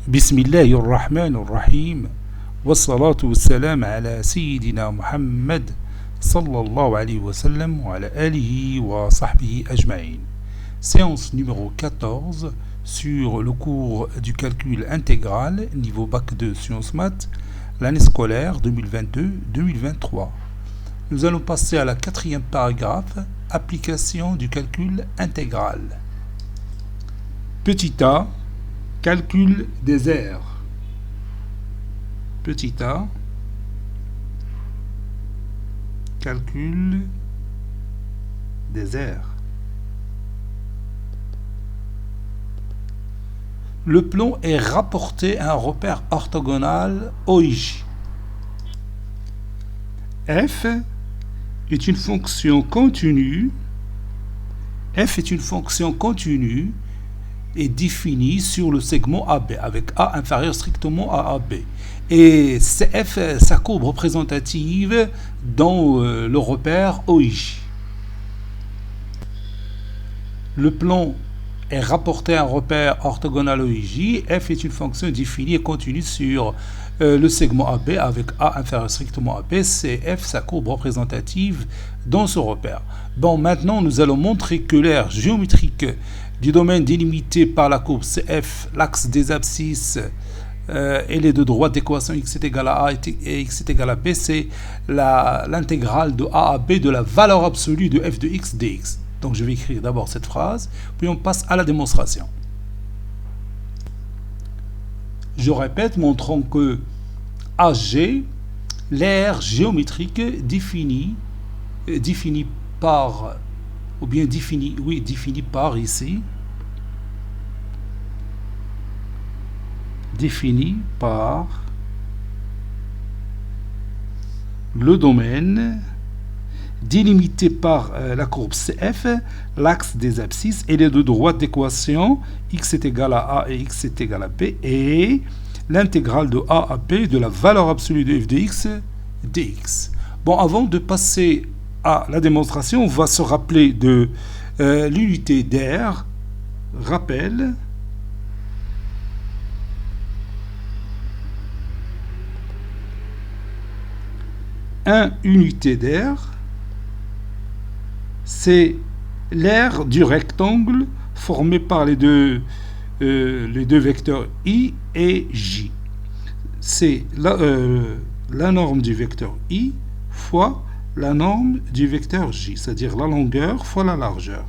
بسم الله الرحمن الرحيم والصلاة والسلام على سيدنا محمد صلى الله عليه وسلم وعلى آله وصحبه أجمعين. Séance numéro 14 sur le cours du calcul intégral niveau bac 2 sciences maths, l'année scolaire 2022-2023. Nous allons passer à la quatrième paragraphe, application du calcul intégral. Petit a, calcul des aires. Petit a, calcul des aires. Le plan est rapporté à un repère orthogonal OIJ. F est une fonction continue. F est une fonction continue et définie sur le segment AB, avec A inférieur strictement à AB. Et F, sa courbe représentative dans le repère OIJ. Le plan est rapporté à un repère orthogonal OIJ. F est une fonction définie et continue sur le segment AB avec A inférieur strictement à B. C'est F, sa courbe représentative dans ce repère. Bon, maintenant, nous allons montrer que l'aire géométrique du domaine délimité par la courbe CF, l'axe des abscisses et les deux droites d'équation x est égal à A et x est égal à B, c'est l'intégrale de A à B de la valeur absolue de f de x dx. Donc je vais écrire d'abord cette phrase, puis on passe à la démonstration. Je répète, montrons que AG, l'aire géométrique définie par, ou bien définie par ici, définie par le domaine délimité par la courbe CF, l'axe des abscisses et les deux droites d'équation x est égal à A et x est égal à B et l'intégrale de A à B de la valeur absolue de f de x dx. Bon, avant de passer à la démonstration, on va se rappeler de l'unité d'aire. Rappel. Un unité d'aire, c'est l'aire du rectangle formé par les deux vecteurs I et J. C'est la norme du vecteur I fois la norme du vecteur J, c'est-à-dire la longueur fois la largeur.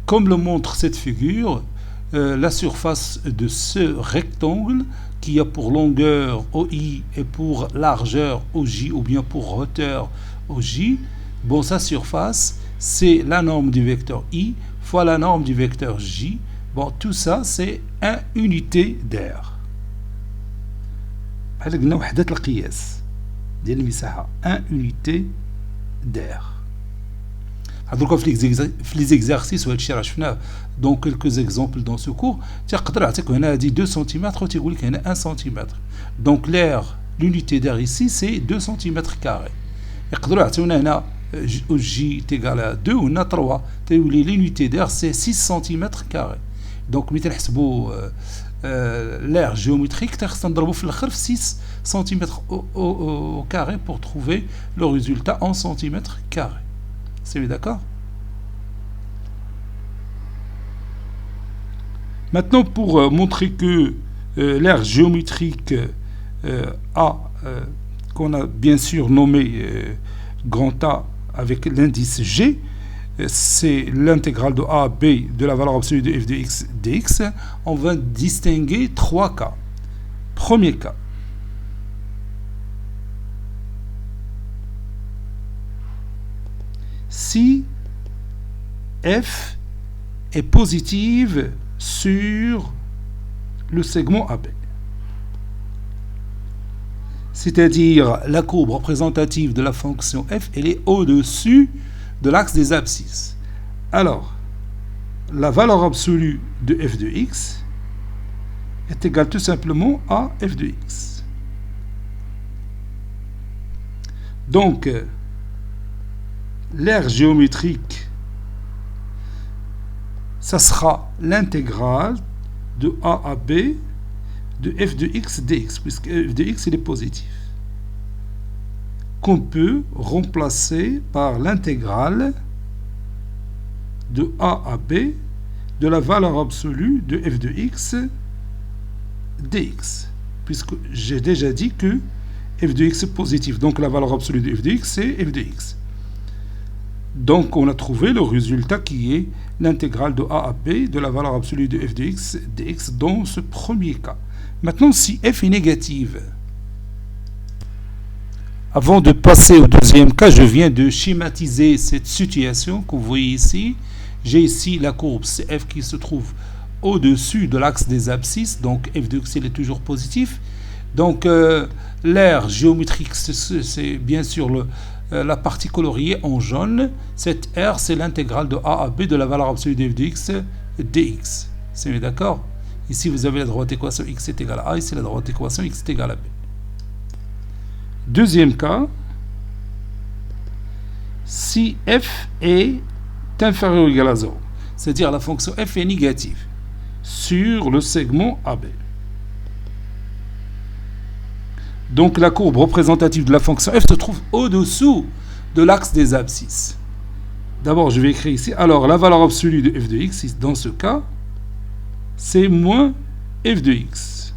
Comme le montre cette figure, la surface de ce rectangle qui a pour longueur OI et pour largeur OJ ou bien pour hauteur OJ, bon, sa surface, c'est la norme du vecteur I fois la norme du vecteur J. Bon, tout ça, c'est une unité d'aire. بحال قلنا وحدة القياس ديال المساحة ان unité d'aire. هذوك في لي زيكزارسيس وهذا الشيء راه شفناه دون كلكو اكزومبل دون سو كور. تيقدر يعطيك هنا هذه 2 سنتيمتر وتيقول لك هنا 1 سنتيمتر. دونك لير l'unité d'air ici c'est 2 سنتيمتر كاري. يقدروا يعطيونا هنا جي تيغال 2 وهنا 3 تيولي l'unité d'air c'est 6 سنتيمتر كاري. دونك ملي تنحسبوا l'air géométrique خصنا نضربو في الاخر في 6 سنتيمتر au carré pour trouver le résultat en centimètres carrés. C'est bien d'accord? Maintenant, pour montrer que l'aire géométrique A, qu'on a bien sûr nommé grand A avec l'indice G, c'est l'intégrale de A à B de la valeur absolue de f de x dx, on va distinguer 3 cas. Premier cas. Si f est positive sur le segment AB, c'est-à-dire la courbe représentative de la fonction f, elle est au-dessus de l'axe des abscisses. Alors, la valeur absolue de f de x est égale tout simplement à f de x. Donc, l'aire géométrique ça sera l'intégrale de a à b de f de x dx, puisque f de x il est positif, qu'on peut remplacer par l'intégrale de a à b de la valeur absolue de f de x dx, puisque j'ai déjà dit que f de x est positif, donc la valeur absolue de f de x c'est f de x. Donc on a trouvé le résultat qui est l'intégrale de a à b de la valeur absolue de f de x dx dans ce premier cas. Maintenant, si f est négative, avant de passer au deuxième cas, je viens de schématiser cette situation que vous voyez ici. J'ai ici la courbe CF qui se trouve au-dessus de l'axe des abscisses, donc f de x il est toujours positif. Donc l'aire géométrique, c'est bien sûr la partie coloriée en jaune. Cette aire, c'est l'intégrale de a à b de la valeur absolue de f de x dx. C'est bien d'accord? Ici, vous avez la droite équation x est égal à a, ici la droite équation x est égal à b. Deuxième cas, si f est inférieur ou égal à 0, c'est-à-dire la fonction f est négative sur le segment AB. Donc la courbe représentative de la fonction f se trouve au-dessous de l'axe des abscisses. D'abord, je vais écrire ici, alors la valeur absolue de f de x, dans ce cas, c'est moins f de x.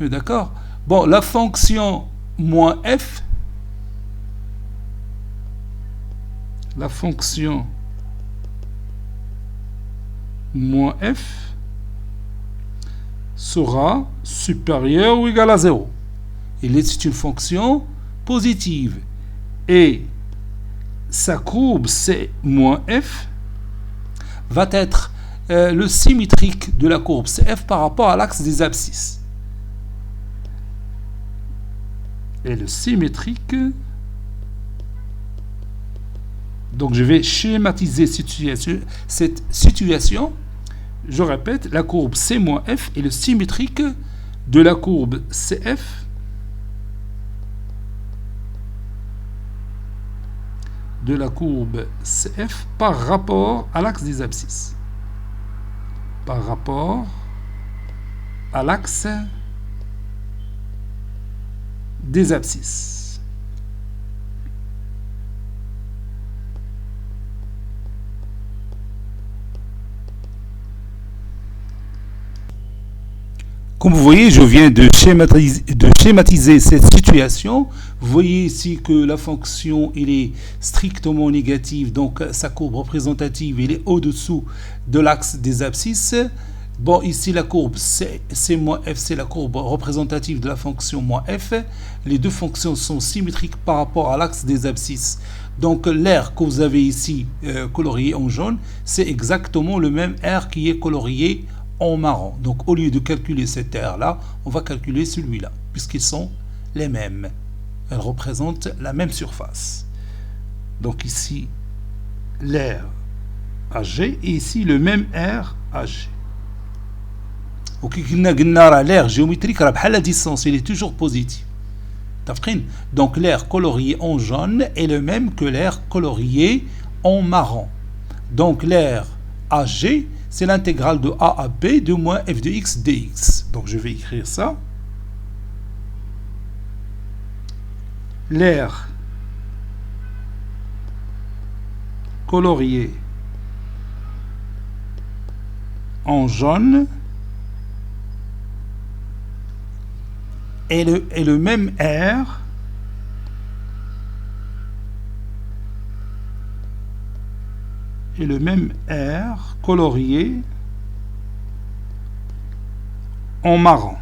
D'accord? Bon, la fonction moins f, la fonction moins f sera supérieure ou égale à 0. C'est une fonction positive. Et sa courbe C moins f va être le symétrique de la courbe CF par rapport à l'axe des abscisses. Et le symétrique, donc je vais schématiser cette situation. Je répète, la courbe C moins f est le symétrique de la courbe CF par rapport à l'axe des abscisses. Par rapport à l'axe des abscisses. Comme vous voyez, je viens de schématiser cette situation. Vous voyez ici que la fonction elle est strictement négative, donc sa courbe représentative elle est au-dessous de l'axe des abscisses. Bon, ici la courbe C moins f, c'est la courbe représentative de la fonction moins f. Les deux fonctions sont symétriques par rapport à l'axe des abscisses. Donc l'aire que vous avez ici coloriée en jaune, c'est exactement le même aire qui est colorié en marron. Donc au lieu de calculer cette aire-là, on va calculer celui-là, puisqu'ils sont les mêmes. Elles représentent la même surface. Donc ici, l'aire AG et ici le même aire AG. L'aire géométrique la distance, il est toujours positif. Donc l'aire coloriée en jaune est le même que l'aire coloriée en marron. Donc l'aire AG, c'est l'intégrale de a à b de moins f de x dx. Donc je vais écrire ça. L'aire coloriée en jaune est le même aire colorié en marron.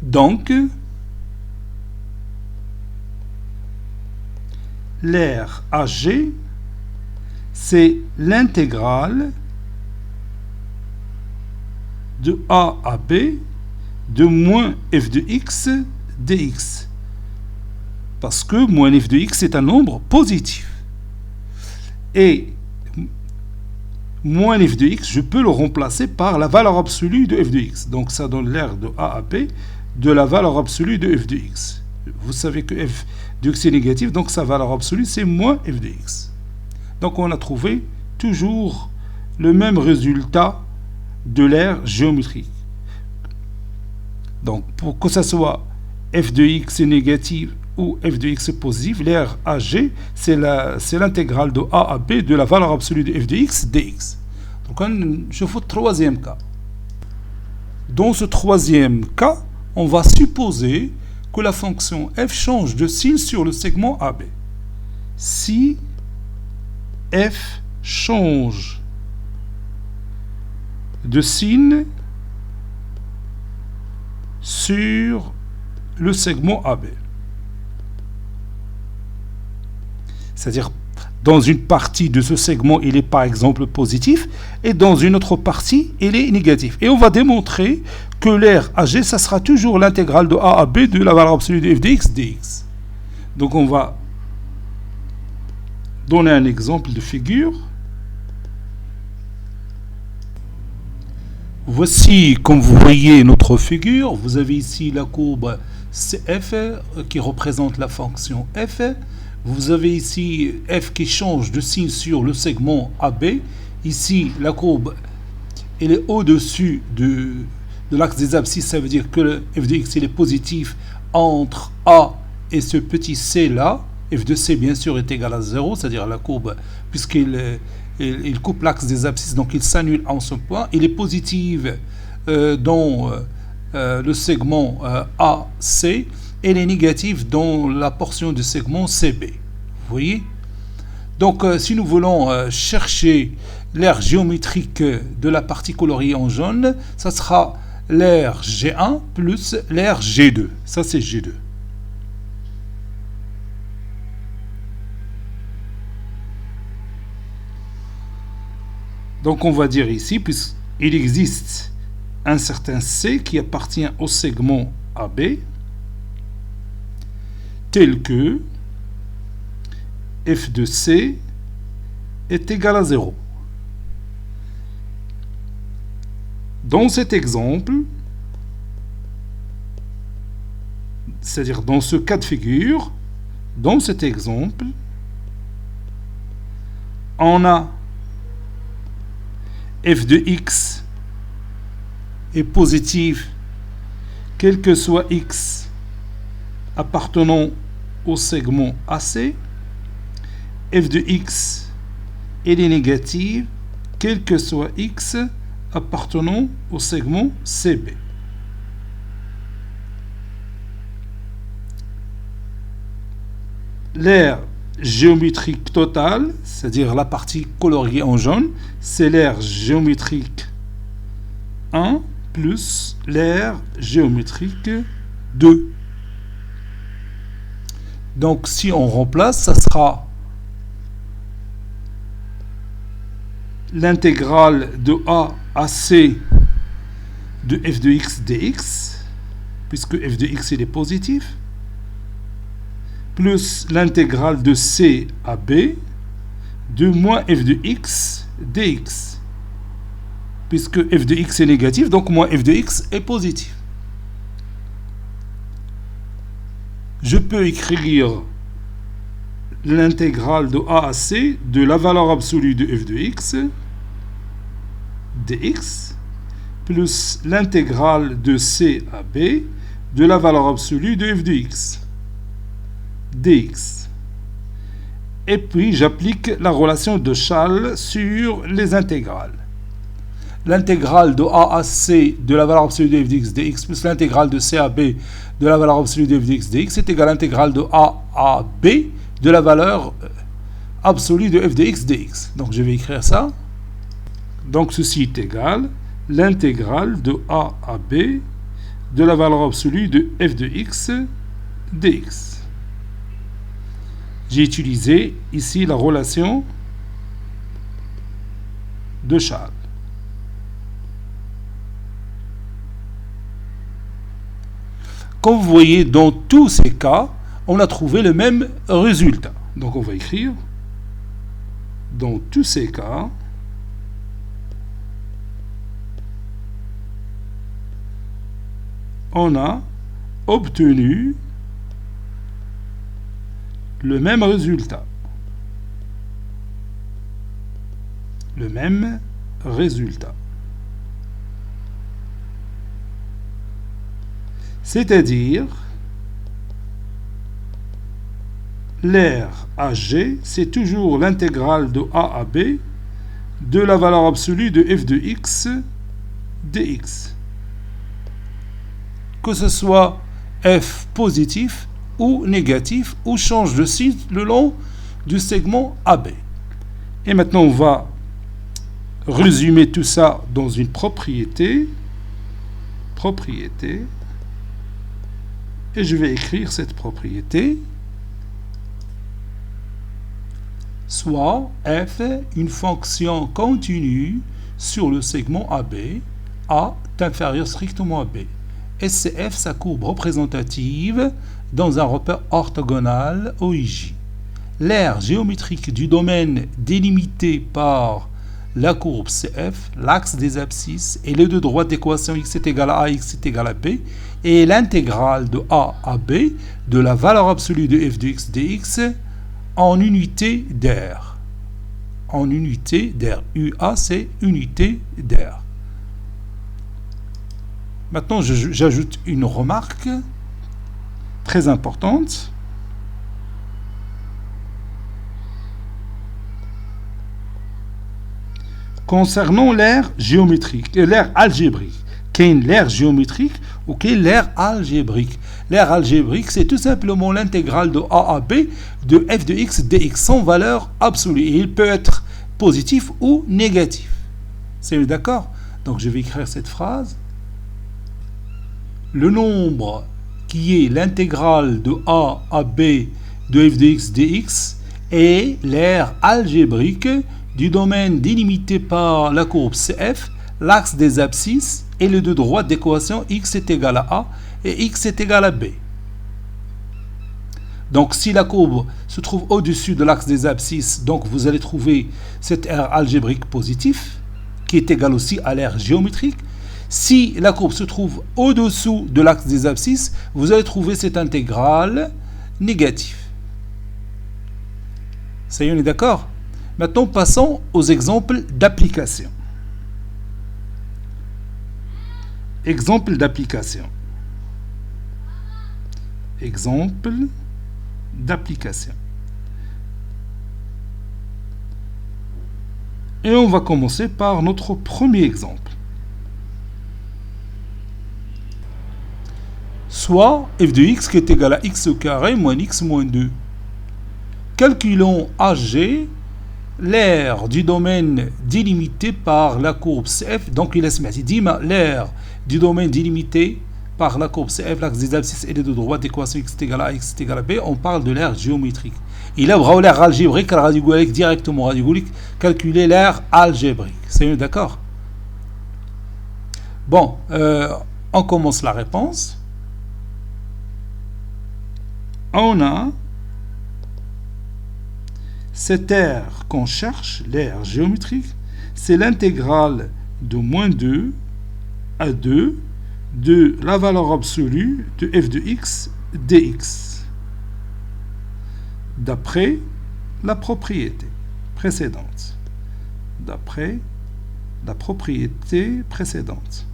Donc, l'aire AG, c'est l'intégrale de A à B de moins f de x dx. Parce que moins f de x est un nombre positif. Et moins f de x, je peux le remplacer par la valeur absolue de f de x. Donc ça donne l'aire de A à B de la valeur absolue de f de x. Vous savez que f de x est négatif, donc sa valeur absolue, c'est moins f de x. Donc on a trouvé toujours le même résultat de l'aire géométrique. Donc pour que ça soit f de x est négatif ou f de x est positif, l'aire AG, c'est l'intégrale de A à B de la valeur absolue de f de x dx. Donc je fais le troisième cas. Dans ce troisième cas, on va supposer que la fonction f change de signe sur le segment AB. Si f change de signe sur le segment AB. C'est-à-dire, dans une partie de ce segment, il est par exemple positif, et dans une autre partie, il est négatif. Et on va démontrer que l'aire AG, ça sera toujours l'intégrale de A à B de la valeur absolue de f de x dx. Donc on va donner un exemple de figure. Voici, comme vous voyez, notre figure. Vous avez ici la courbe CF qui représente la fonction f. Vous avez ici f qui change de signe sur le segment AB. Ici, la courbe elle est au-dessus de l'axe des abscisses. Ça veut dire que le f de x il est positif entre A et ce petit c là. F de c, bien sûr, est égal à 0, c'est-à-dire la courbe, puisqu'il coupe l'axe des abscisses, donc il s'annule en ce point. Il est positif dans le segment AC et il est négatif dans la portion du segment CB. Vous voyez? Donc, si nous voulons chercher l'aire géométrique de la partie coloriée en jaune, ça sera l'aire G1 plus l'aire G2. Ça, c'est G2. Donc on va dire ici, puisqu'il existe un certain C qui appartient au segment AB, tel que f de C est égal à 0. Dans cet exemple, c'est-à-dire dans ce cas de figure, dans cet exemple, on a f de x est positif, quel que soit x appartenant au segment AC. F de x est négative, quel que soit x appartenant au segment CB. L'aire géométrique totale, c'est-à-dire la partie coloriée en jaune, c'est l'aire géométrique 1 plus l'aire géométrique 2. Donc si on remplace, ça sera l'intégrale de A à C de f de x dx, puisque f de x il est positif, plus l'intégrale de C à B de moins f de x dx. Puisque f de x est négatif, donc moins f de x est positif. Je peux écrire l'intégrale de A à C de la valeur absolue de f de x dx plus l'intégrale de C à B de la valeur absolue de f de x dx. Et puis j'applique la relation de Schall sur les intégrales. L'intégrale de A à C de la valeur absolue de f de x dx plus l'intégrale de C à B de la valeur absolue de f de x dx est égale à l'intégrale de A à B de la valeur absolue de f de x dx. Donc je vais écrire ça. Donc ceci est égal l'intégrale de A à B de la valeur absolue de f de x dx. J'ai utilisé ici la relation de Schall. Comme vous voyez, dans tous ces cas, on a trouvé le même résultat. Donc on va écrire, dans tous ces cas, on a obtenu le même résultat. Le même résultat. C'est-à-dire, l'aire AG, c'est toujours l'intégrale de A à B de la valeur absolue de f de x dx. Que ce soit f positif ou négatif, ou change de signe le long du segment AB. Et maintenant, on va résumer tout ça dans une propriété. Et je vais écrire cette propriété. Soit f, une fonction continue sur le segment AB, A est inférieur strictement à B. SCF, sa courbe représentative dans un repère orthogonal OIJ. L'aire géométrique du domaine délimité par la courbe CF, l'axe des abscisses et les deux droites d'équation x est égal à A, x est égal à B, et l'intégrale de A à B de la valeur absolue de f de x dx en unité d'aire. En unité d'aire. UA, c'est unité d'aire. Maintenant, j'ajoute une remarque très importante. Concernant l'aire géométrique, l'aire algébrique. Qu'est l'aire géométrique ou qu'est l'aire algébrique? L'aire algébrique, c'est tout simplement l'intégrale de A à B de f de x dx sans valeur absolue. Et il peut être positif ou négatif. C'est d'accord? Donc je vais écrire cette phrase. Le nombre qui est l'intégrale de A à B de f de x dx est l'aire algébrique du domaine délimité par la courbe CF, l'axe des abscisses et les deux droites d'équation x est égal à A et x est égal à B. Donc si la courbe se trouve au-dessus de l'axe des abscisses, donc vous allez trouver cette aire algébrique positive qui est égale aussi à l'aire géométrique. Si la courbe se trouve au-dessous de l'axe des abscisses, vous allez trouver cette intégrale négative. Ça y est, on est d'accord? Maintenant, passons aux exemples d'application. Exemple d'application. Exemple d'application. Et on va commencer par notre premier exemple. Soit f de x qui est égal à x au carré moins x moins 2. Calculons AG, l'aire du domaine délimité par la courbe CF. Donc il dit l'aire du domaine délimité par la courbe CF, l'axe des abscisses et les deux droites d'équation x est égal à x est égal à b. On parle de l'aire géométrique. Il a l'aire algébrique, directement calculer l'aire algébrique. C'est d'accord? Bon, on commence la réponse. On a cette aire qu'on cherche, l'aire géométrique, c'est l'intégrale de moins 2 à 2 de la valeur absolue de f de x dx, d'après la propriété précédente. D'après la propriété précédente.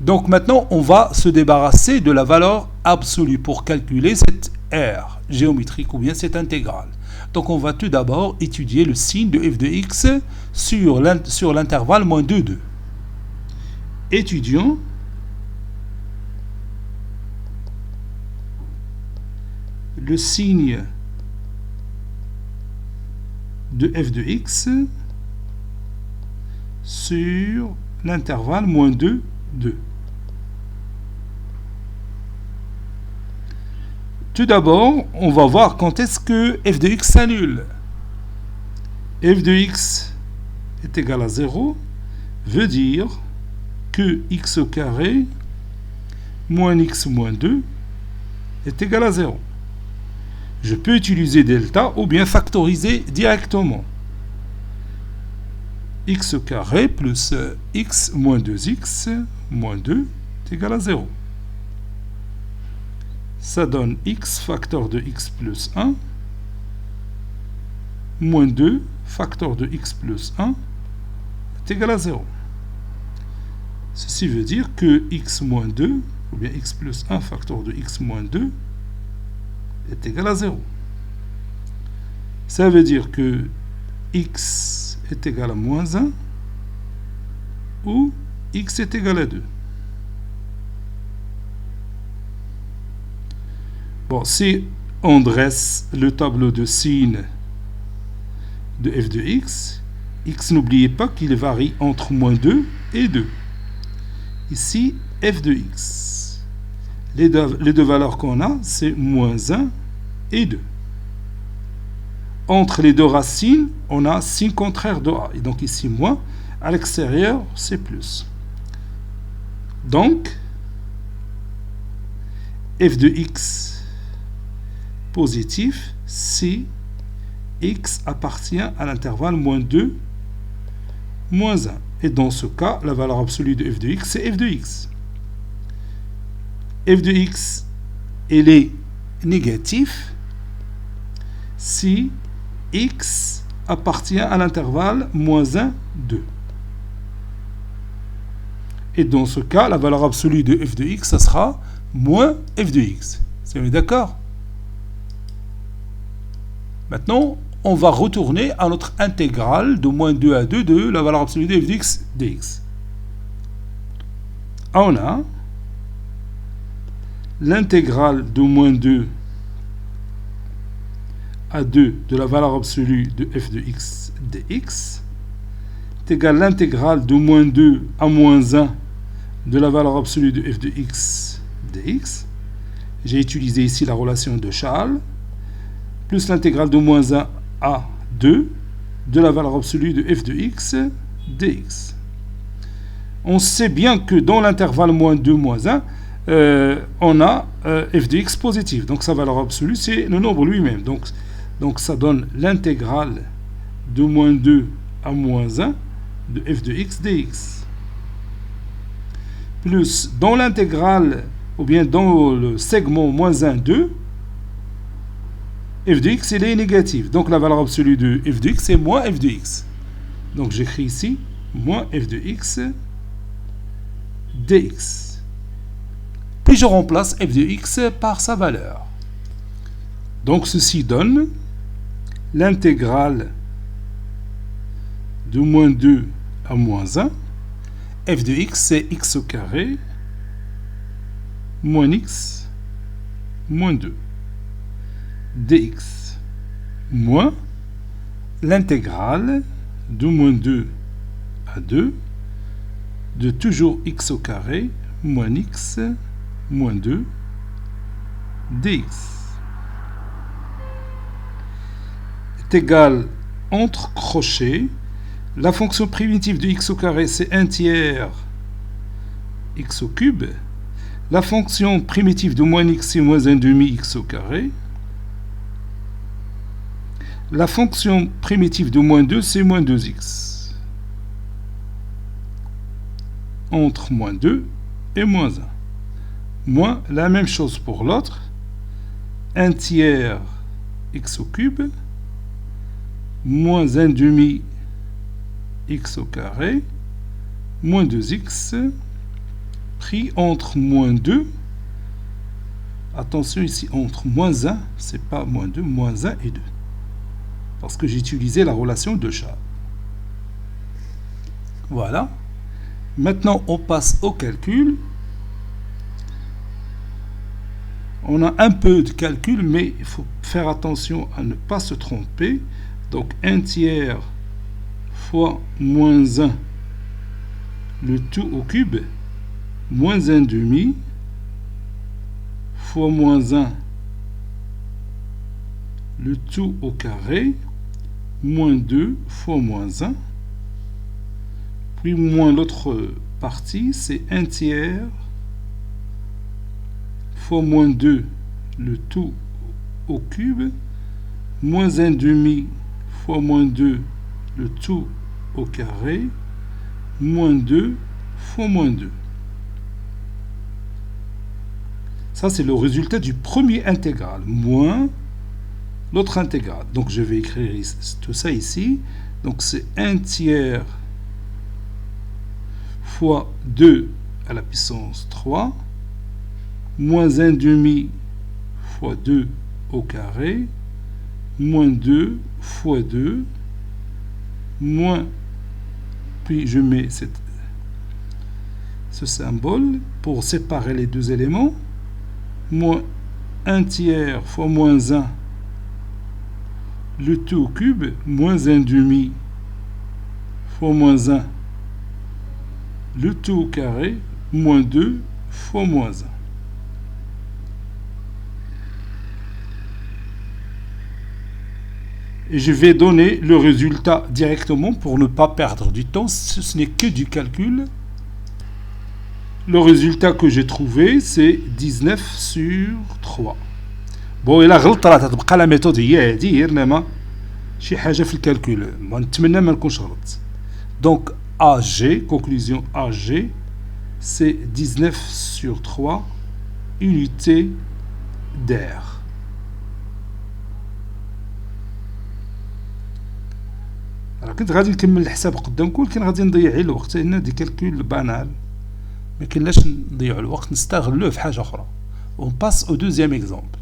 Donc maintenant, on va se débarrasser de la valeur absolue pour calculer cette aire géométrique ou bien cette intégrale. Donc on va tout d'abord étudier le signe de f de x sur l'intervalle moins 2, 2. Étudions le signe de f de x sur l'intervalle moins 2, 2. Tout d'abord, on va voir quand est-ce que f de x s'annule. F de x est égal à 0 veut dire que x au carré moins x moins 2 est égal à 0. je peux utiliser delta ou bien factoriser directement. X carré plus x moins 2x moins 2 est égal à 0. Ça donne x facteur de x plus 1 moins 2 facteur de x plus 1 est égal à 0. Ceci veut dire que x moins 2, ou bien x plus 1 facteur de x moins 2 est égal à 0. Ça veut dire que x est égal à moins 1 ou x est égal à 2. Bon, si on dresse le tableau de signes de f de x, n'oubliez pas qu'il varie entre moins 2 et 2. Ici, f de x. Les deux valeurs qu'on a, c'est moins 1 et 2. Entre les deux racines, on a signe contraire de a. Et donc ici, moins. À l'extérieur, c'est plus. Donc, f de x positif si x appartient à l'intervalle moins 2, moins 1. Et dans ce cas, la valeur absolue de f de x, c'est f de x. F de x, elle est négatif si x appartient à l'intervalle moins 1, 2. Et dans ce cas, la valeur absolue de f de x, ça sera moins f de x. C'est d'accord? Maintenant, on va retourner à notre intégrale de moins 2 à 2 de la valeur absolue de f de x dx. On a l'intégrale de moins 2 à 2 de la valeur absolue de f de x dx est égal à l'intégrale de moins 2 à moins 1 de la valeur absolue de f de x dx. J'ai utilisé ici la relation de Charles, plus l'intégrale de moins 1 à 2 de la valeur absolue de f de x dx. On sait bien que dans l'intervalle moins 2, moins 1, on a f de x positif. Donc sa valeur absolue, c'est le nombre lui-même. Donc ça donne l'intégrale de moins 2 à moins 1 de f de x dx. Plus dans l'intégrale, ou bien dans le segment moins 1, 2, f de x, il est négatif. Donc la valeur absolue de f de x, c'est moins f de x. Donc j'écris ici, moins f de x dx. Puis je remplace f de x par sa valeur. Donc ceci donne l'intégrale de moins 2 à moins 1. F de x, c'est x au carré moins x moins 2 dx moins l'intégrale de moins 2 à 2 de toujours x au carré moins x moins 2 dx est égal entre crochets. La fonction primitive de x au carré, c'est 1 tiers x au cube. La fonction primitive de moins x, c'est moins 1 demi x au carré. La fonction primitive de moins 2, c'est moins 2x. Entre moins 2 et moins 1. Moins la même chose pour l'autre. 1 tiers x au cube. Moins 1 demi x au carré. Moins 2x. Pris entre moins 2. Attention ici, entre moins 1, c'est pas moins 2, moins 1 et 2. Parce que j'ai utilisé la relation de Charles. Voilà. Maintenant, on passe au calcul. On a un peu de calcul, mais il faut faire attention à ne pas se tromper. Donc, 1 tiers fois moins 1, le tout au cube, moins 1 demi, fois moins 1, le tout au carré, moins 2 fois moins 1, puis moins l'autre partie, c'est 1 tiers fois moins 2, le tout au cube, moins 1 demi fois moins 2, le tout au carré, moins 2 fois moins 2. Ça, c'est le résultat du premier intégral, moins l'autre intégral. Donc, je vais écrire tout ça ici. Donc, c'est 1 tiers fois 2 à la puissance 3, moins 1 demi fois 2 au carré, moins 2 fois 2, moins, puis je mets ce symbole pour séparer les deux éléments, moins 1 tiers fois moins 1, le tout au cube, moins 1 demi fois moins 1, le tout au carré, moins 2 fois moins 1. Et je vais donner le résultat directement pour ne pas perdre du temps. Ce n'est que du calcul. Le résultat que j'ai trouvé, c'est 19 sur 3. Bon, il a غلط راه تبقى لا ميثود هي هذه انما شي حاجه في الكالكول نتمنى ما نكونش غلط. Donc AG, conclusion AG, c'est 19 sur 3 unités d'air. كنت غادي نكمل الحساب قدامكم ولكن غادي نضيع الوقت لان دي كالكول بانال ما كاينلاش نضيعوا الوقت نستغلوه في حاجه اخرى. On passe au deuxième exemple.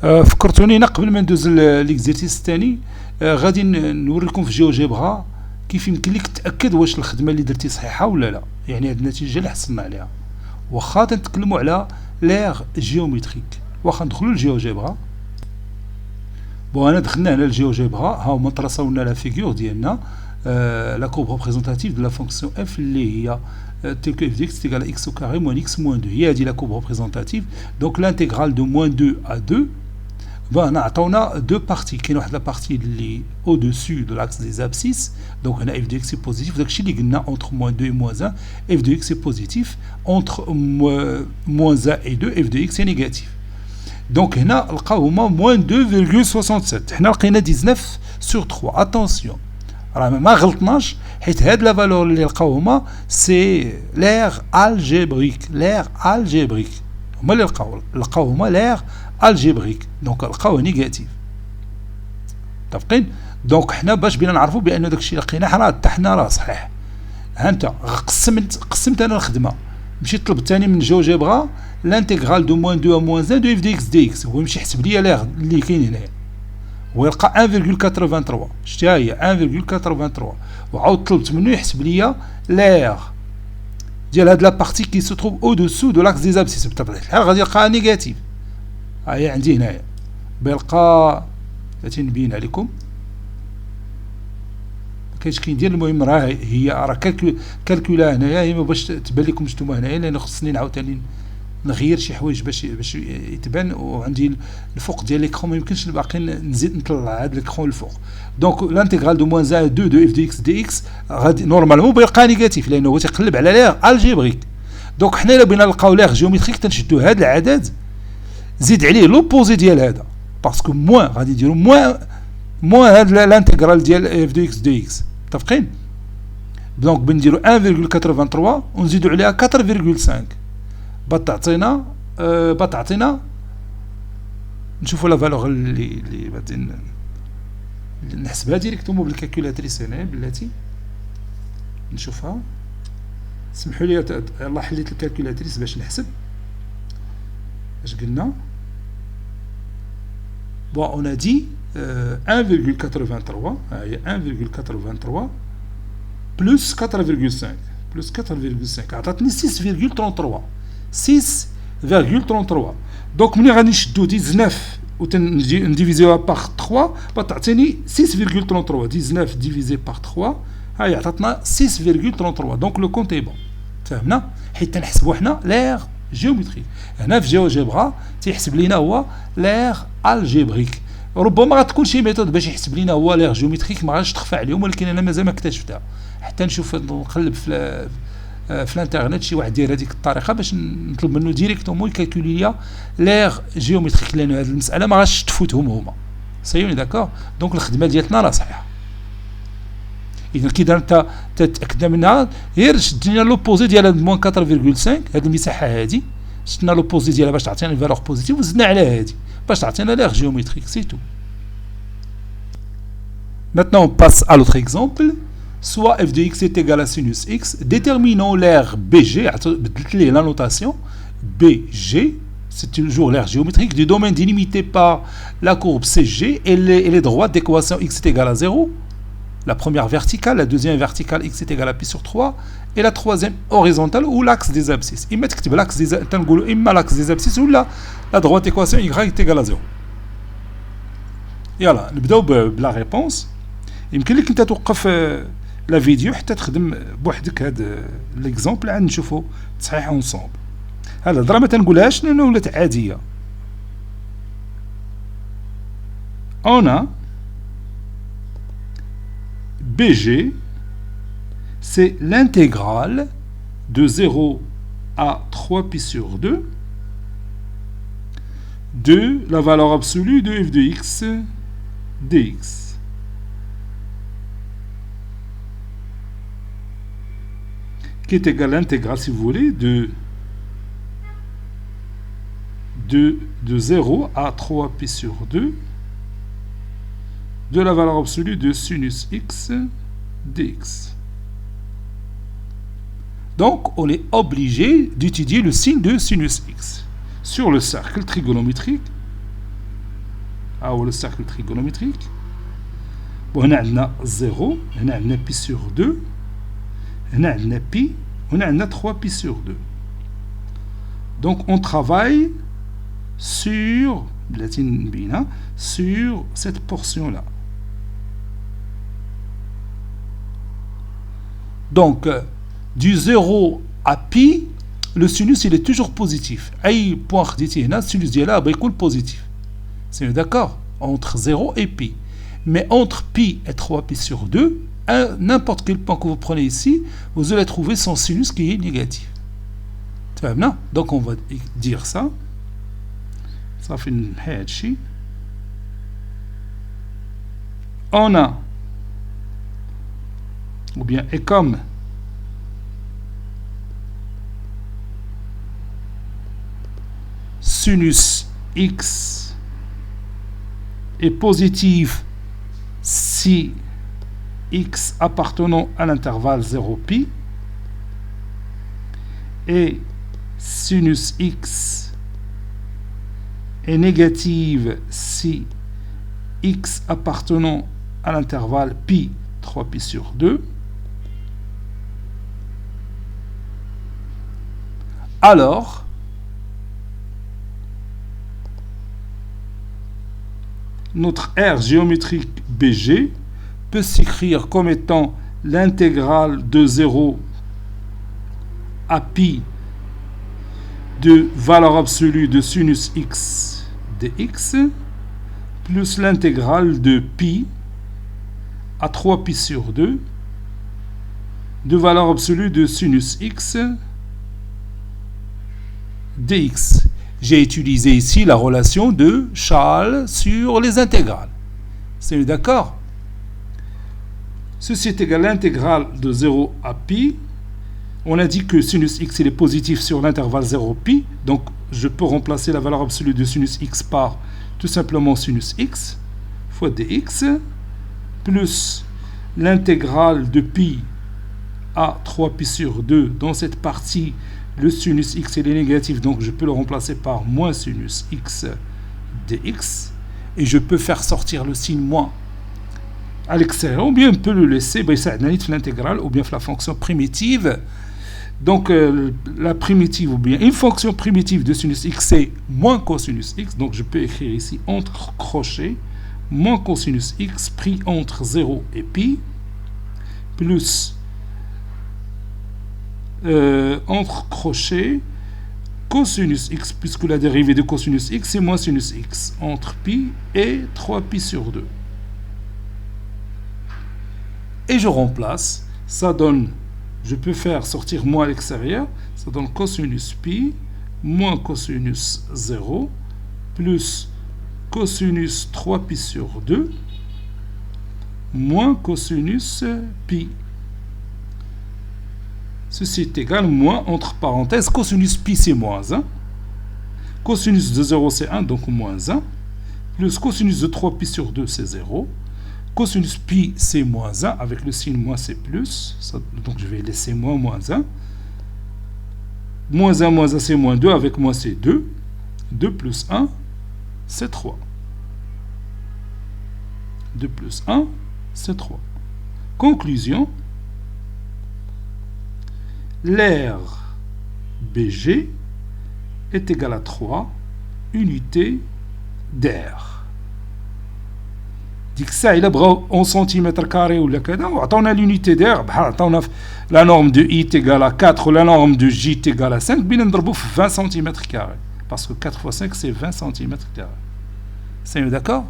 فكرتوني قبل ما ندوز ليكزيرسيس الثاني غادي نوريكم في جيوجيبرا كيف يمكن لك تاكد واش الخدمه اللي درتي صحيحه ولا لا، يعني هذه النتيجه اللي حصلنا عليها. واخا تنتكلموا على لير جيومتريك، واخا ندخلوا للجيوجيبرا. بون انا دخلنا على الجيوجيبرا، ها هما ترساونا لا فيغور ديالنا لا كورب ريبريزونتاتيف دو لا فونكسيون اف اللي هي tel que f de x est égal à x au carré moins x moins 2. هي هذه لا كورب représentative. Donc l'intégrale de moins 2 à 2 va نعطونا deux parties. كاين واحد لا بارتي اللي au-dessus de l'axe des abscisses. Donc هنا f de x est positif. داكشي اللي قلنا entre moins 2 et moins 1 f de x est positif, entre moins 1 et 2 f de x est négatif. Donc هنا لقاو هما moins 2,67. حنا لقينا 19 sur 3. Attention, راه ما غلطناش حيت هاد لا فالور اللي لقاو هما سي لير الجبريك. لير الجبريك هما اللي لقاو هما لير الجبريك. دونك لقاوه نيجاتيف. متفقين؟ دونك حنا باش بينا نعرفوا بان داكشي اللي لقيناه حنا راه صحيح. ها انت قسمت انا الخدمه، مشيت طلبت ثاني من جيوجيبرا l'intégral de moins 2 à moins 1 de f de x dx. هو يمشي يحسب لي لير اللي كاين هنايا ويلقى 1,83. شتي هي 1,83 وعاود طلبت منه يحسب لي لير ديال هاد لا بارتي كي سو تروف او دوسو دو لاكس دي ابسيس. بطبيعه الحال غادي يلقاها نيجاتيف. هي عندي هنايا بيلقى غادي نبين عليكم كاينش كيندير. المهم راه هي راه كالكولا هنايا هي باش تبان لكم نتوما هنايا لان خصني نعاود ثاني نغير شي حوايج باش يتبان. وعندي الفوق ديال ليكرون ما يمكنش باقي نزيد نطلع هذا ليكرون الفوق. دونك لانتيغرال دو موان 1 2 دو اف دي اكس دي اكس غادي نورمالمون بيلقى نيجاتيف لانه هو تيقلب على لير الجبريك. دونك حنا الا بغينا نلقاو لير جيومتريك تنشدو هذا العدد زيد عليه لوبوزي ديال هذا باسكو موان غادي نديرو موان هذا لانتيغرال ديال اف دي اكس دي اكس. متفقين؟ دونك بنديرو 1,83 ونزيدو عليها 4,5 بتعطينا نشوفوا لا فالور اللي غادي نحسبها ديريكتومون بالكالكولاتريس هنا بلاتي نشوفها. سمحوا لي يلاه حليت الكالكولاتريس باش نحسب اش قلنا. بون اون ا دي 1,83 هي 1,83 بلس 4,5 بلس 4,5 عطاتني 6,33 6,33. دونك ملي غادي نشدو 19 ونديفيزيوها باغ 3 بتعطيني 6,33. 19 ديفيزي باغ 3 هاي عطاتنا 6,33. دونك لو كونت اي بون. فهمنا؟ حيت تنحسبوا حنا لير جيومتريك. هنا في جيوجيبرا تيحسب لينا هو لير الجبريك. ربما غتكون شي ميثود باش يحسب لينا هو لير جيومتريك ما غاديش تخفى عليهم، ولكن انا مازال ما اكتشفتها حتى نشوف نقلب في في الانترنت شي واحد داير هذيك الطريقه باش نطلب منه ديريكتومون يكالكولي ليا لير جيومتريك، لان هذه المساله ما غاش تفوتهم هما سيوني داكور. دونك الخدمه ديالتنا راه صحيحه. اذا كي انت تتاكد منها غير شد لنا لوبوزي ديال موان 4.5 هذه المساحه هذه، شدنا لوبوزي ديالها باش تعطينا الفالور بوزيتيف وزدنا على هذه باش تعطينا لير géométrique, c'est tout. Maintenant on passe à l'autre exemple. Soit f de x est égal à sinus x, déterminons l'aire BG, la notation BG, c'est toujours l'aire géométrique du domaine délimité par la courbe CG et les droites d'équation x est égal à 0. La première verticale, la deuxième verticale x est égal à pi sur 3 et la troisième horizontale ou l'axe des abscisses. Il met l'axe des abscisses ou la droite équation y est égale à 0. يلا نبداو بلا ريبونس. يمكن لك انت توقف لا فيديو حتى تخدم بوحدك هذا ليكزامبل عاد نشوفوا تصحيح اونصومبل. هذا الهضره ما تنقولهاش لانه ولات عاديه. انا BG, c'est l'intégrale de 0 à 3pi sur 2 de la valeur absolue de f de x dx. Qui est égal à l'intégrale, si vous voulez, de 0 à 3pi sur 2 de la valeur absolue de sinus x dx. Donc, on est obligé d'étudier le signe de sinus x. Sur le cercle trigonométrique, le cercle trigonométrique, on a 0, on a pi sur 2, on a pi, on a 3pi sur 2. Donc, on travaille sur cette portion-là. Donc, du 0 à pi, le sinus il est toujours positif. Aïe point khaditi hna, sinus diala va être positif. C'est d'accord? Entre 0 et pi. Mais entre pi et 3pi sur 2, n'importe quel point que vous prenez ici, vous allez trouver son sinus qui est négatif. Donc, on va dire ça. Ça fait une hadchi. On a, ou bien, et comme sinus x est positif si x appartenant à l'intervalle 0pi et sinus x est négative si x appartenant à l'intervalle pi 3pi sur 2, alors notre aire géométrique BG peut s'écrire comme étant l'intégrale de 0 à pi de valeur absolue de sinus x dx plus l'intégrale de pi à 3pi sur 2 de valeur absolue de sinus x dx. J'ai utilisé ici la relation de Charles sur les intégrales. C'est d'accord? Ceci est égal à l'intégrale de 0 à pi. On a dit que sinus x il est positif sur l'intervalle 0pi. Donc, je peux remplacer la valeur absolue de sinus x par tout simplement sinus x fois dx plus l'intégrale de pi à 3pi sur 2 dans cette partie. Le sinus x il est négatif, donc je peux le remplacer par moins sinus x dx. Et je peux faire sortir le signe moins à l'extérieur, ou bien on peut le laisser, l'intégrale, ou bien la fonction primitive. Donc la primitive, ou bien une fonction primitive de sinus x, c'est moins cosinus x. Donc je peux écrire ici entre crochets, moins cosinus x pris entre 0 et pi, plus entre crochets cosinus x, puisque la dérivée de cosinus x c'est moins sinus x, entre pi et 3pi sur 2. Et je remplace, ça donne je peux faire sortir moins à l'extérieur. Ça donne cosinus pi moins cosinus 0 plus cosinus 3pi sur 2 moins cosinus pi. Ceci est égal moins, entre parenthèses, cosinus pi c'est moins 1. Cosinus de 0 c'est 1, donc moins 1. Plus cosinus de 3pi sur 2 c'est 0. Cosinus pi c'est moins 1, avec le signe moins c'est plus. Ça, donc je vais laisser moins 1. Moins 1 c'est moins 2, avec moins c'est 2. 2 plus 1 c'est 3. 2 plus 1 c'est 3. Conclusion. L'aire BG est égal à 3 unités d'air. ديك الساعه الا بغاو en centimètres carrés ولا كذا وعطاونا l'unité d'air بحال عطاونا la norme de I est égale à 4 ou la norme de J est égale à 5 بينا نضربو في 20 cm carrés parce que 4 fois 5 c'est 20 cm carrés. C'est d'accord.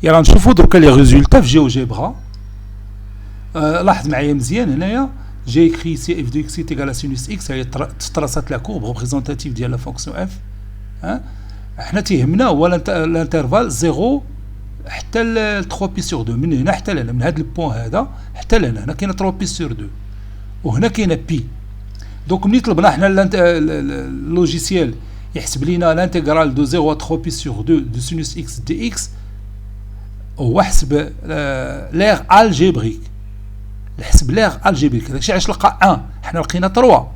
يلا نشوفوا درك لي ريزولتا في جيوجيبرا. لاحظ معايا مزيان هنايا j'ai écrit ici f de x est égal à sinus x, هي تراسات لا كورب ريبريزونتاتيف ديال لا فونكسيون اف. حنا تيهمنا هو الانترفال 0 حتى ل 3 بي سور 2 من هنا حتى لهنا، من هذا البوان هذا حتى لهنا. هنا كاينه 3 بي سور 2 وهنا كاينه بي. دونك ملي طلبنا حنا اللوجيسيال يحسب لينا الانتغرال دو 0 à 3 بي سور 2 دو سينوس اكس دي اكس، هو حسب لير الجبريك. حسب لير الجبريك. داكشي علاش لقى 1 حنا لقينا 3.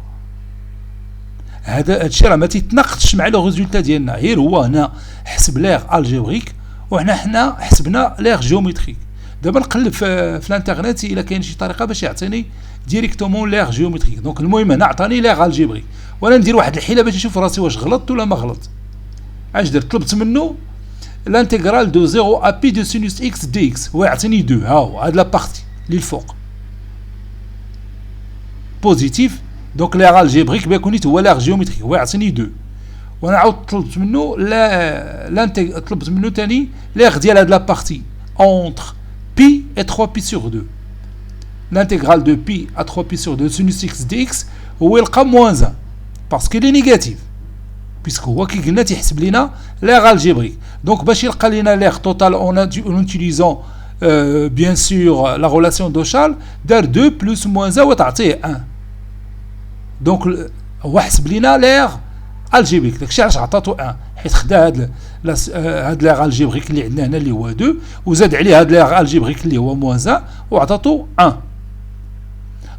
هذا الشيء راه ما تيتناقضش مع لو ريزولتا ديالنا، غير هو هنا حسب لير الجبريك وحنا حسبنا لير جيومتريك. دابا نقلب في الانترنت الا كاين شي طريقه باش يعطيني ديريكتومون لير جيومتريك. دونك المهم هنا عطاني لير الجبريك، وانا ندير واحد الحيله باش نشوف راسي واش غلطت ولا ما غلط. اش درت؟ طلبت منه الانتغرال دو 0 ا بي دو سينوس اكس دي اكس، هو يعطيني 2. ها هو هاد لا بارتي اللي الفوق بوزيتيف. دونك لير الجبريك بيكون هو لير جيومتريك، هو يعطيني 2. وانا عاود طلبت منه طلبت منه ثاني لير ديال هاد لا بارتي اونتر بي et 3 pi sur 2. L'intégrale de pi à 3 pi sur 2 sinus x dx هو يلقى moins 1 parce qu'il est négatif, puisque هو كي قلنا تيحسب لينا لير الجبريك. دونك باش يلقى لينا لير توتال en utilisant bien sûr la relation d'Ochal دار 2 plus moins 1 وتعطيه 1. دونك هو حسب لينا لير الجبريك. داكشي علاش عطاتو 1، حيت خدا هاد لير الجبريك اللي عندنا هنا اللي هو 2 وزاد عليه هاد لير الجبريك اللي هو موان 1 وعطاتو 1.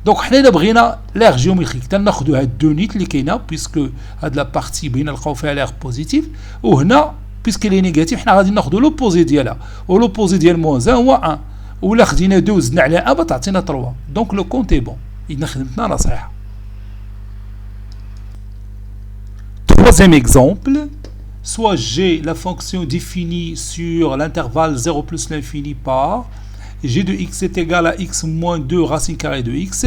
دونك حنا الا بغينا لير جيومتريك تناخدو هاد دو نيت اللي كاينه، بيسكو هاد لا بارتي بغينا نلقاو فيها لير بوزيتيف، وهنا بيسكو لي نيجاتيف حنا غادي ناخدو لوبوزي ديالها، ولوبوزي ديال موان 1 هو 1، ولا خدينا 2 وزدنا عليها 1 تعطينا 3. دونك لو كونت اي بون، اذا خدمتنا راه صحيحه. Troisième exemple, soit j'ai la fonction définie sur l'intervalle 0 plus l'infini par g de x est égal à x moins 2 racine carrée de x,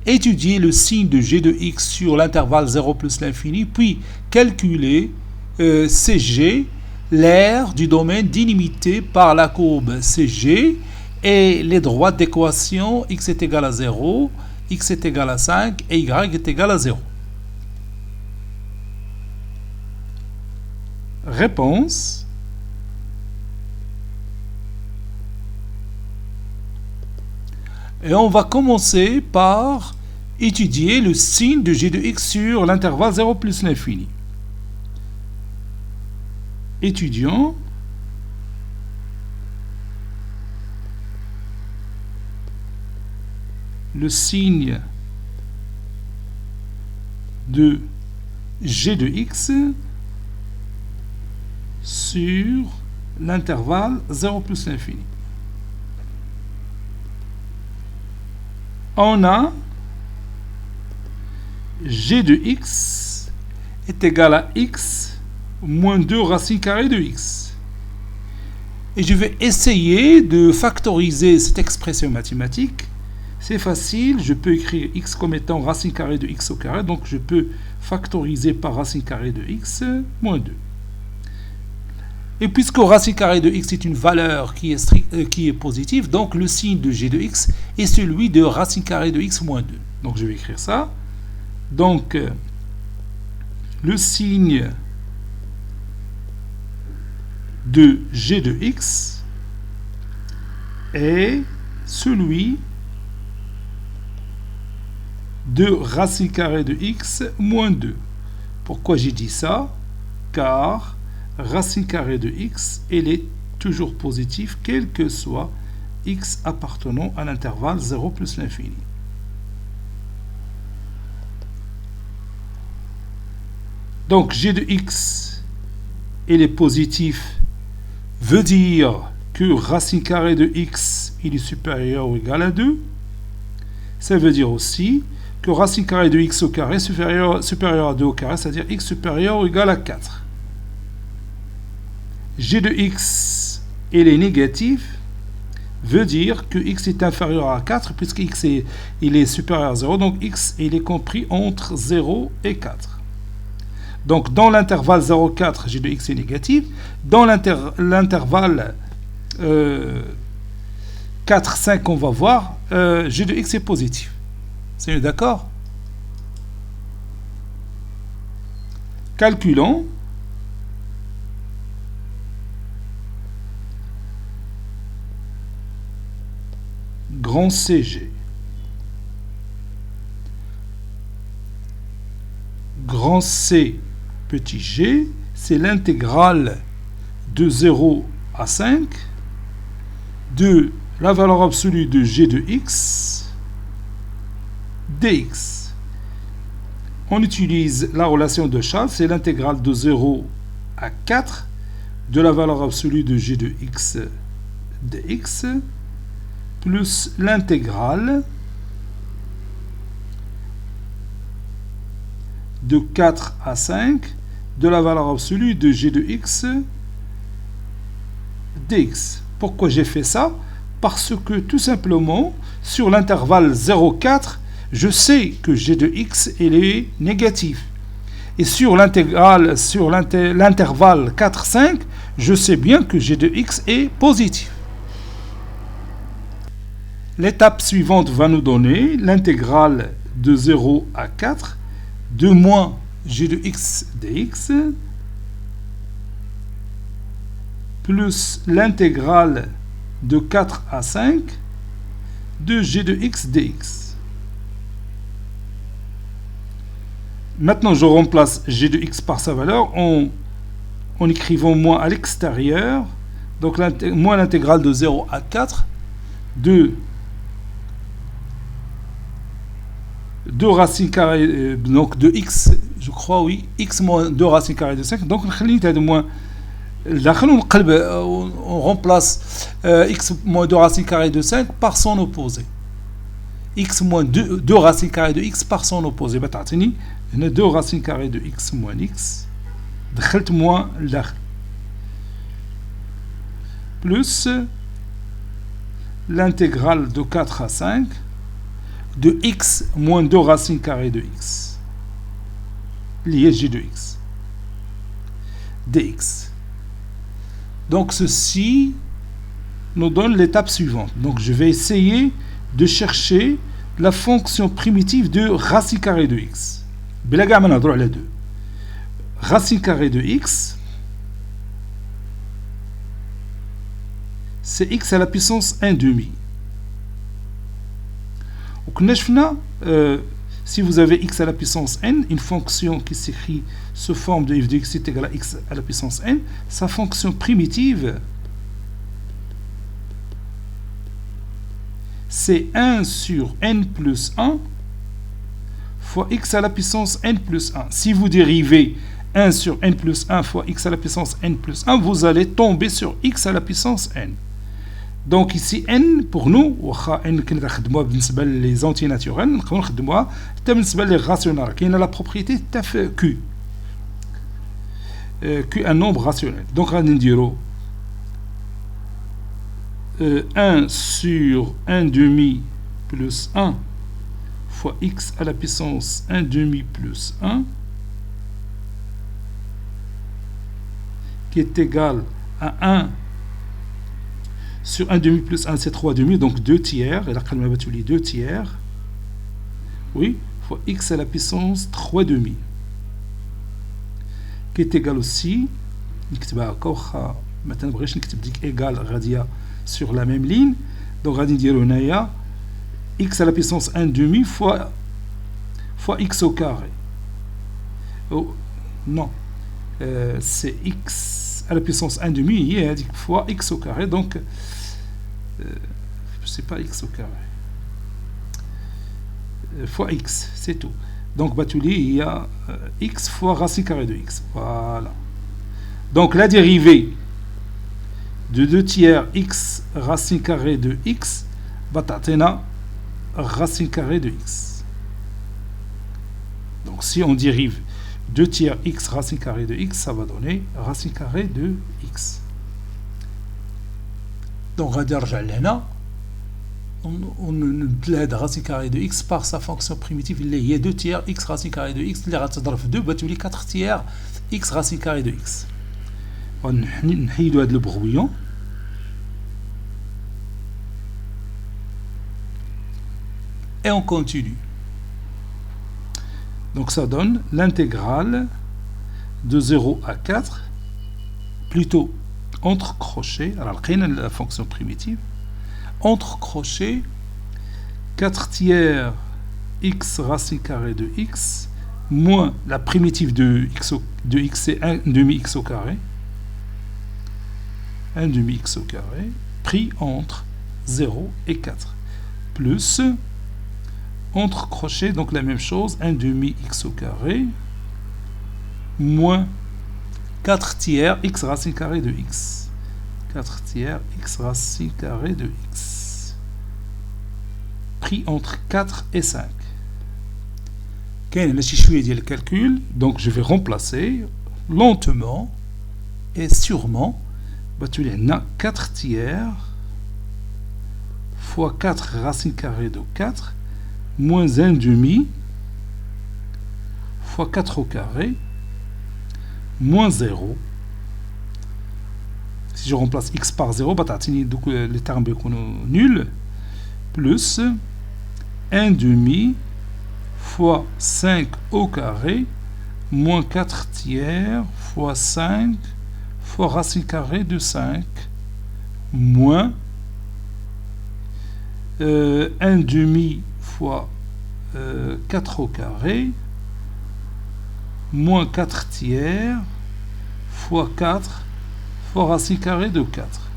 étudier le signe de g de x sur l'intervalle 0 plus l'infini, puis calculer cg, l'aire du domaine délimité par la courbe cg et les droites d'équation x est égal à 0, x est égal à 5 et y est égal à 0. Réponse. Et on va commencer par étudier le signe de g de x sur l'intervalle 0 plus l'infini. Étudions le signe de g de x sur l'intervalle 0 plus l'infini. On a g de x est égal à x moins 2 racine carrée de x. Et je vais essayer de factoriser cette expression mathématique. C'est facile, je peux écrire x comme étant racine carrée de x au carré, donc je peux factoriser par racine carrée de x moins 2. Et puisque racine carrée de x est une valeur qui est positive, donc le signe de g de x est celui de racine carrée de x moins 2. Donc je vais écrire ça. Donc le signe de g de x est celui de racine carrée de x moins 2. Pourquoi j'ai dit ça? Car racine carrée de x, elle est toujours positive, quel que soit x appartenant à l'intervalle 0 plus l'infini. Donc g de x, elle est positif, veut dire que racine carrée de x, il est supérieur ou égal à 2. Ça veut dire aussi que racine carrée de x au carré supérieur à 2 au carré, c'est-à-dire x supérieur ou égal à 4. G de x, elle est négative, veut dire que x est inférieur à 4, puisque x il est supérieur à 0, donc x il est compris entre 0 et 4. Donc dans l'intervalle 0,4, g de x est négatif. Dans l'intervalle 4, 5, on va voir, g de x est positif. C'est d'accord? Calculons. Grand CG. Grand C petit g, c'est l'intégrale de 0 à 5 de la valeur absolue de g de x dx. On utilise la relation de Charles, c'est l'intégrale de 0 à 4 de la valeur absolue de g de x dx plus l'intégrale de 4 à 5 de la valeur absolue de g de x dx. Pourquoi j'ai fait ça? Parce que tout simplement, sur l'intervalle 0,4, je sais que g de x il est négatif. Et sur l'intégrale, sur l'intervalle 4, 5, je sais bien que g de x est positif. L'étape suivante va nous donner l'intégrale de 0 à 4 de moins g de x dx plus l'intégrale de 4 à 5 de g de x dx. Maintenant, je remplace g de x par sa valeur en écrivant moins à l'extérieur. Donc, moins l'intégrale de 0 à 4 de racine carrée, donc de x, je crois, oui, x moins 2 racine carrée de 5. Donc, on remplace x moins 2 racine carrée de 5 par son opposé. X moins 2 racine carrée de x par son opposé. بتعطيني هنا 2 racine carrée de x moins x. دخلت moins لداخل. Plus l'intégrale de 4 à 5 de x moins 2 racine carrée de x. Lié g de x. dx. Donc ceci nous donne l'étape suivante. Donc je vais essayer de chercher la fonction primitive de racine carrée de x. بلا ما نهضروا على 2. Racine carrée de x, c'est x à la puissance 1 demi. Si vous avez x à la puissance n, une fonction qui s'écrit sous forme de f de x est égale à x à la puissance n, sa fonction primitive, c'est 1 sur n plus 1 fois x à la puissance n plus 1. Si vous dérivez 1 sur n plus 1 fois x à la puissance n plus 1, vous allez tomber sur x à la puissance n. Donc ici n pour nous, n كنا نخدموها بالنسبه لي زونتي ناتورال نقدروا نخدموها حتى بالنسبه لي راسيونال كاينه لا بروبريتي تاع q q un nombre rationnel. Donc غادي نديرو 1 sur 1 demi plus 1 fois x à la puissance 1 demi plus 1 qui est égal à 1 sur 1 demi plus 1, c'est 3 demi, donc 2 tiers. Et là, on va 2 tiers. Oui, fois x à la puissance 3 demi. Qui est égal aussi, maintenant, égal radia sur la même ligne. Donc, on va dire x à la puissance 1 demi fois x au carré. Oh, non, c'est x à la puissance 1 demi fois x au carré. Donc, c'est pas x au carré. Fois x, c'est tout. Donc, il y a x fois racine carrée de x. Voilà. Donc, la dérivée de 2 tiers x racine carrée de x va t'atteindre racine carrée de x. Donc, si on dérive 2 tiers x racine carrée de x, ça va donner racine carrée de x. Donc, on plaide racine carrée de x par sa fonction primitive. Il y a 2 tiers x racine carrée de x. Il y a 2 4 tiers x racine carrée de x. On a le brouillon. Et on continue. Donc ça donne l'intégrale de 0 à 4, plutôt entre crochets, alors la fonction primitive, entre crochets, 4 tiers x racine carrée de x, moins la primitive de x c'est 1 demi x au carré, 1 demi x au carré, pris entre 0 et 4, plus entre crochets, donc la même chose, 1 demi x au carré, moins 4 tiers x racine carrée de x. 4 tiers x racine carrée de x. Pris entre 4 et 5. Quel est le calcul? Donc je vais remplacer lentement et sûrement. Tu as 4 tiers fois 4 racine carrée de 4 moins 1 demi fois 4 au carré moins 0. Si je remplace x par 0, donc les termes sont nuls, plus 1 demi fois 5 au carré moins 4 tiers fois 5 fois racine carrée de 5 moins 1 demi fois 4 au carré moins 4 tiers fois 4 fois racine carrée de 4.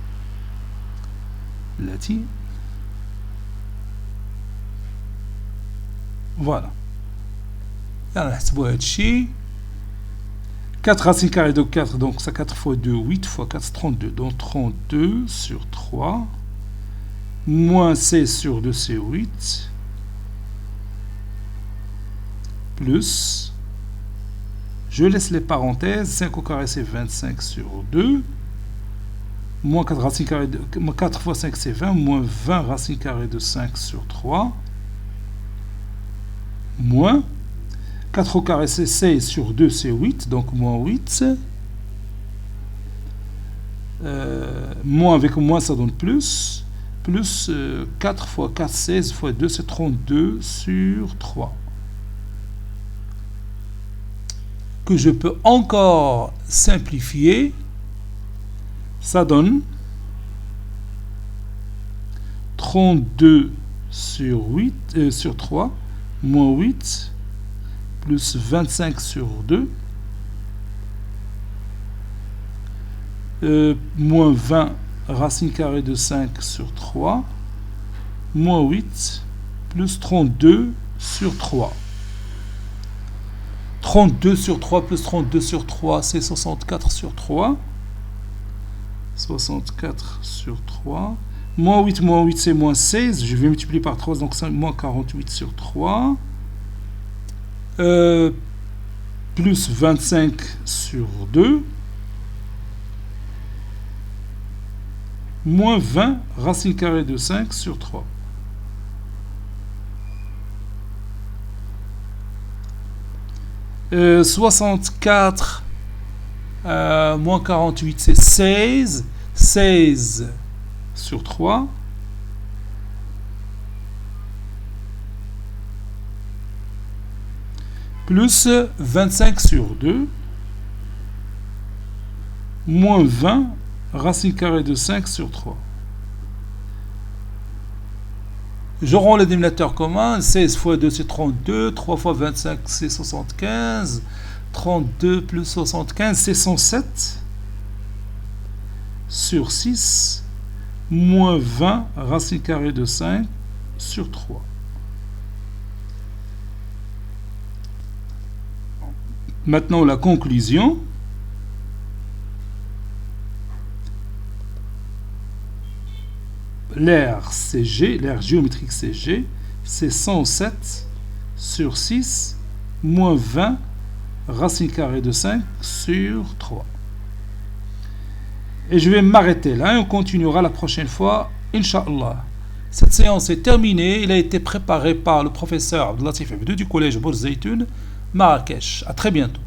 Là-dessus. Voilà. 4 racine carrée de 4, donc ça 4 fois 2, 8 fois 4, 32. Donc 32 sur 3, moins 16 sur 2, c'est 8, plus, je laisse les parenthèses, 5 au carré c'est 25 sur 2, moins 4 racine carrée de 4 fois 5 c'est 20, moins 20 racine carrée de 5 sur 3, moins 4 au carré c'est 16 sur 2 c'est 8, donc moins 8, moins avec moins ça donne plus 4 fois 4 16 fois 2 c'est 32 sur 3, que je peux encore simplifier. Ça donne 32 sur 8 sur 3 moins 8 plus 25 sur 2 moins 20 racine carrée de 5 sur 3 moins 8 plus 32 sur 3. 32 sur 3 plus 32 sur 3, c'est 64 sur 3. 64 sur 3. Moins 8, c'est moins 16. Je vais multiplier par 3, donc c'est moins 48 sur 3. Plus 25 sur 2. Moins 20 racine carrée de 5 sur 3. « 64 Moins 48, c'est 16. 16 sur 3. Plus 25 sur 2. Moins 20, racine carrée de 5 sur 3. Je rends le dénominateur commun. 16 fois 2, c'est 32. 3 fois 25, c'est 75. 32 plus 75, c'est 107. Sur 6. Moins 20, racine carrée de 5 sur 3. Maintenant, la conclusion. L'aire CG, l'aire géométrique CG, c'est 107 sur 6 moins 20 racine carrée de 5 sur 3. Et je vais m'arrêter là et on continuera la prochaine fois, Inch'Allah. Cette séance est terminée. Il a été préparé par le professeur Abdelatif Abdou du collège Bourz Zaytoun, Marrakech. À très bientôt.